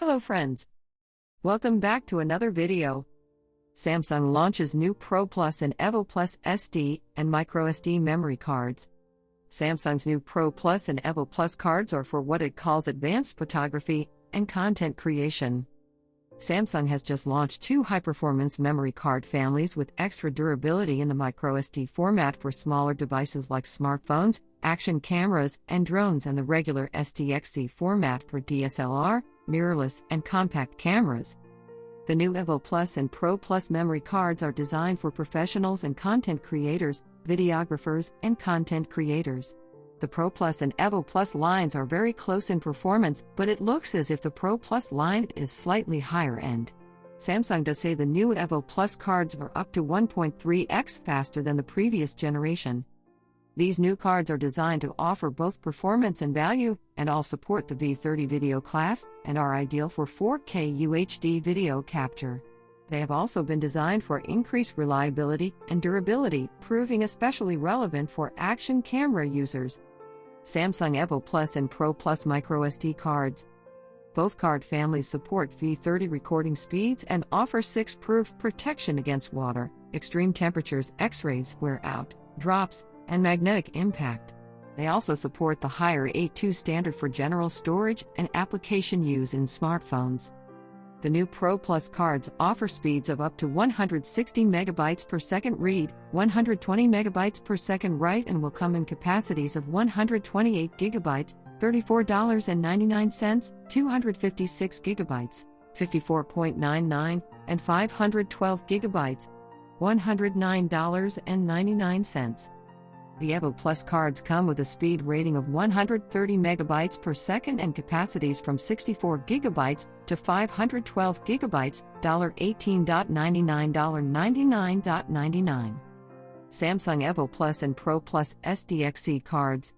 Hello friends. Welcome back to another video. Samsung launches new Pro Plus and EVO Plus SD and microSD memory cards. Samsung's new Pro Plus and EVO Plus cards are for what it calls advanced photography and content creation. Samsung has just launched two high-performance memory card families with extra durability in the microSD format for smaller devices like smartphones, action cameras, and drones, and the regular SDXC format for DSLR, mirrorless, and compact cameras. The new EVO Plus and Pro Plus memory cards are designed for professionals and content creators, videographers, and content creators. The Pro Plus and EVO Plus lines are very close in performance, but it looks as if the Pro Plus line is slightly higher end. Samsung does say the new EVO Plus cards are up to 1.3x faster than the previous generation. These new cards are designed to offer both performance and value, and all support the V30 video class, and are ideal for 4K UHD video capture. They have also been designed for increased reliability and durability, proving especially relevant for action camera users. Samsung EVO Plus and Pro Plus microSD cards. Both card families support V30 recording speeds and offer 6-proof protection against water, extreme temperatures, X-rays, wear out, drops, and magnetic impact. They also support the higher A2 standard for general storage and application use in smartphones. The new Pro Plus cards offer speeds of up to 160 megabytes per second read, 120 megabytes per second write, and will come in capacities of 128 gigabytes, $34.99, 256 gigabytes, $54.99, and 512 gigabytes, $109.99. The EVO Plus cards come with a speed rating of 130 megabytes per second and capacities from 64 gigabytes to 512 gigabytes, $18.99, $99.99. Samsung EVO Plus and Pro Plus SDXC cards.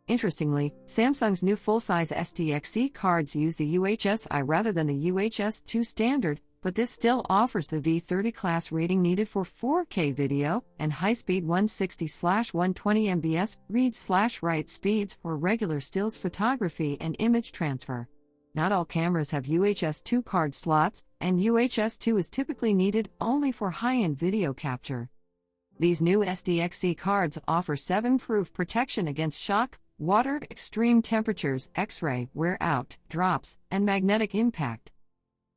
Interestingly, Samsung's new full-size SDXC cards use the UHS-I rather than the UHS-2 standard, but this still offers the V30 class rating needed for 4K video and high-speed 160/120 mbps read/write speeds for regular stills photography and image transfer. Not all cameras have UHS-2 card slots, and UHS-2 is typically needed only for high-end video capture. These new SDXC cards offer 7-proof protection against shock, water, extreme temperatures, X-ray, wear out, drops, and magnetic impact.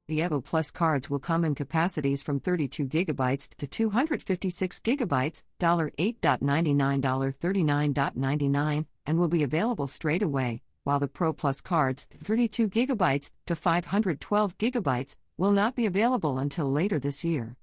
The EVO Plus cards will come in capacities from 32 gigabytes to 256 gigabytes, $8.99, $39.99, and will be available straight away, while the Pro Plus cards, 32 gigabytes to 512 gigabytes, will not be available until later this year.